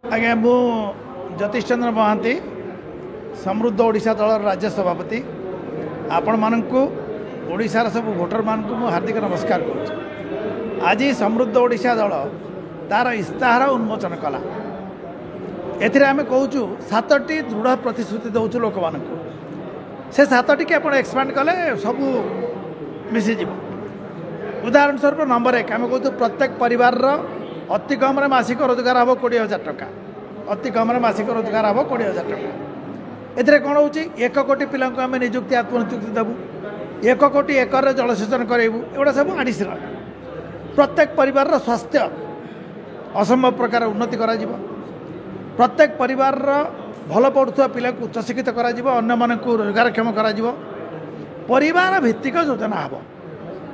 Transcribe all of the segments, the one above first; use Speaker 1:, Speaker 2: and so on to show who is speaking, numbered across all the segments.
Speaker 1: आज्ञा मु ज्योतिष चंद्र महांती समृद्ध ओडिशा दल राज्य सभापति आपण मानक ओडिशार सब भोटर मानक मु हार्दिक नमस्कार करुँ। आज समृद्ध ओडिशा दल तार इस्ताहार उन्मोचन कला एथिरे आमे कहूँ 7टी दृढ़ प्रतिश्रुति दौचु लोक मानक से 7टी के आप एक्सपांड कले सब मिसीज। उदाहरण स्वरूप नंबर 1 आम कहूँ प्रत्येक परिवार अति कम मासिक रोजगार हम 20,000 टका। अति कम मासिक रोजगार हम 20,000 टका। एथिरे कौन हो 1 कोटी पिला आम निजुक्ति आत्मनियुक्ति देवु, 1 कोटी एकर जलसेचन करेबू, एगुड़ा सब आडिशनाल। प्रत्येक परिवार स्वास्थ्य असंभव प्रकार उन्नति करा जिवो। प्रत्येक परिवार भल पढ़ुवा पिला उच्च शिक्षित करा जिवो, अन्य मानकु रोजगारक्षम करा जिवो। परिवार भित्तिक योजना हम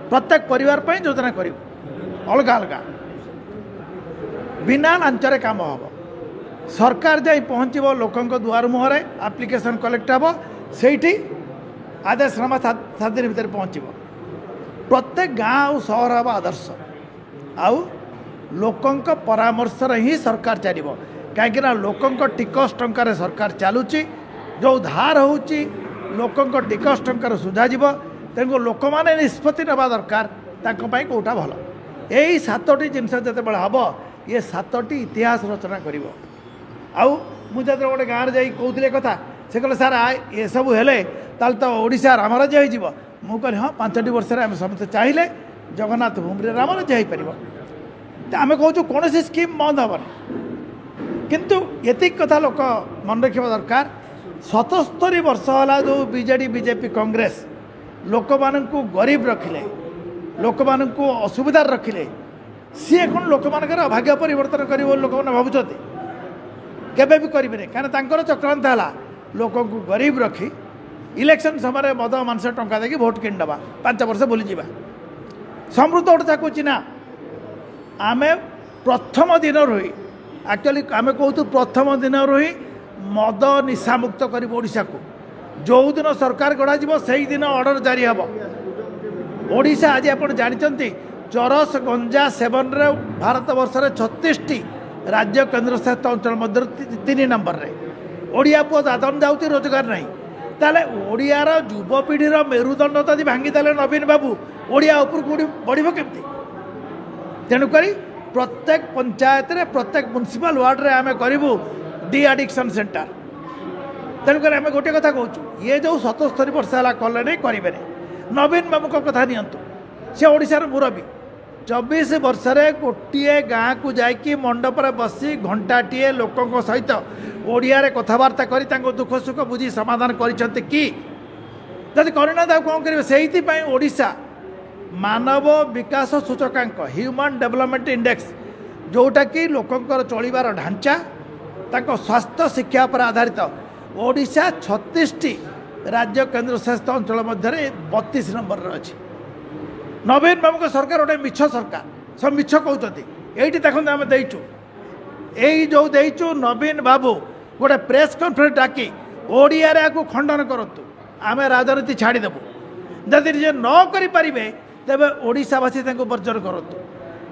Speaker 1: प्रत्येक परिवार पर योजना करूँ अलग अलग बिना लांचरे काम हम। सरकार जाई पहुँचब लोकों दुआर मुहर एप्लिकेशन कलेक्ट हम से आदेशनामा 7 दिन भितर पहुँचब। प्रत्येक गाँव और सहर हम आदर्श आउ लोकों परामर्श ही सरकार चलो कहीं लोकों टिकस टंकार सरकार चलुची जो धार हो लोकों टिकस टंकार सुझाव तेणु लोक मैंने निष्पत्ति नवा दरकार कौटा भल। यही 7टी जिनस जो हम ये 7टी इतिहास रचना कर मुझे गोटे गाँव जा कहते कथा से कहले सार ये सब हेले तो ओडिशा राम राज्य हो। मु कहली हाँ 5टी वर्ष आम समस्त चाहिए जगन्नाथ भूमि राम राज्य हो पार। आम कहूँ कौन स्कीम बंद हेनी किंतु ये कथा लोक मन रखा दरकार 77 वर्ष है जो बीजेडी बीजेपी कांग्रेस लोक मानू गरीब रखिले लोक मानू असुविधा रखिले सी कौन लोक मान भाग्य परिवर्तन कर लोक मैंने भावुं केबे भी करेंगे कहीं चक्रांत है लोक गरीब रखी इलेक्शन समय मद मांस टंका देकी भोट किणवा 5 वर्ष बुली जावा। समृद्ध ओडिशा कहूँ ना आम प्रथम दिन ही एक्चुअली आम कहूँ प्रथम दिन ही मद निशा मुक्त कर ओडिशा को जो दिन सरकार गढ़ा से दिन ऑर्डर जारी हम। ओडिशा आज आप जानते चरस गंजा सेवन रे भारत वर्ष 36टी राज्य केन्द्र शासित अंचल मध्य 3 नंबर रे ओडिया पुओ दादन जाऊँगी रोजगार नहीं ताले ओडियार युवपीढ़ीर मेरुदंड तदी भांगीदे नवीन बाबू ओडिया उपर बढ़ केमती। तेणुक प्रत्येक पंचायत रे प्रत्येक म्युनिसिपल वार्ड रे आम करूँ डी एडिक्शन सेंटर। तेणुक आम गोटे कथा कहूँ ये जो 77 वर्ष है कले नहीं करेंगे नवीन बाबू कथा नियंतु से ओडिशार मुरबी 24 वर्ष गोटे गाँ को जाकि मंडप बसी घंटाटे लोकों सहित ओडिया कथबार्ता कर दुख सुख बुझी समाधान करी जदि करना कौन करेंगे से ओडिशा मानव विकास सूचकांक ह्यूमन डेवलपमेंट इंडेक्स जोटा कि लोकंर चलिबार ढांचा ताको स्वास्थ्य शिक्षा पर आधारित ओडिशा 36टी राज्य केन्द्र शासित अंचल मध्य 32 नंबर अच्छी। नवीन बाबू सरकार गोटे मिछ सरकार सब मिछ कहते ये देखते आम देचु यही जो देचु नवीन बाबू गोटे प्रेस कॉन्फ्रेंस डाकी ओडिया को खंडन करूँ आम राजनीति छाड़देबू जदि जे न करें तेरे ओडिशावासी वर्जन करूँ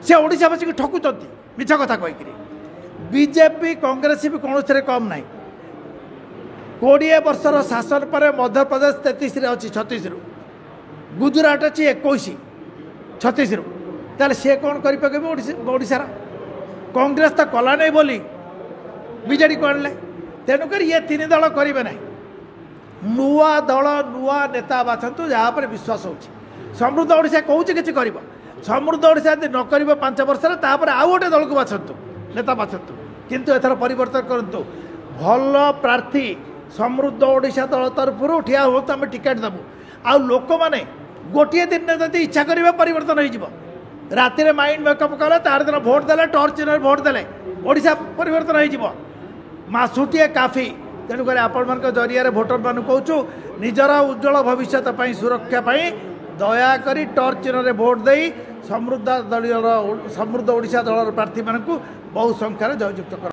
Speaker 1: से ओडिशावासी को ठकुंट मिछ कथा कहीकि बीजेपी कांग्रेस भी कौन से कम ना 20 वर्षर शासन पर मध्य प्रदेश 33 अच्छी 36 गुजरात अच्छी 21 36 ताले सी कौन करेंगे ओडिशार कांग्रेस तो कला नहीं बोली बीजेडी को आने तेणुक ये 3 दल करेंगे ना नुआ दल नुआ नेता बाछंतु जहाँ पर विश्वास हो। समृद्ध ओडिशा कहूँ कि कर समृद्ध ओडिशा यदि न कर 5 वर्ष आउ गोटे दल को बाछंतु नेता बाछंतु किंतु एथर परिवर्तन करूँ भल प्रार्थी समृद्ध ओडिशा दल तरफ ठिया हो आम टिकेट देवु आ लोक मैंने गोटे दिन जब इच्छा करेंगे परिवर्तन हो राति माइंड मेकअप कले तार दिन भोट देले टर्च चिन्ह भोट देले ओडिशा परिवर्तन हो मासुटे काफी। तेणुक आपण जरिया भोटर मान कहूँ निजर उज्जवल भविष्य सुरक्षा दयाकोरी टर्च चिन्ह भोट दे समृद्ध ओडिशा दल प्रार्थी मानक बहु संख्यार जययुक्त कर।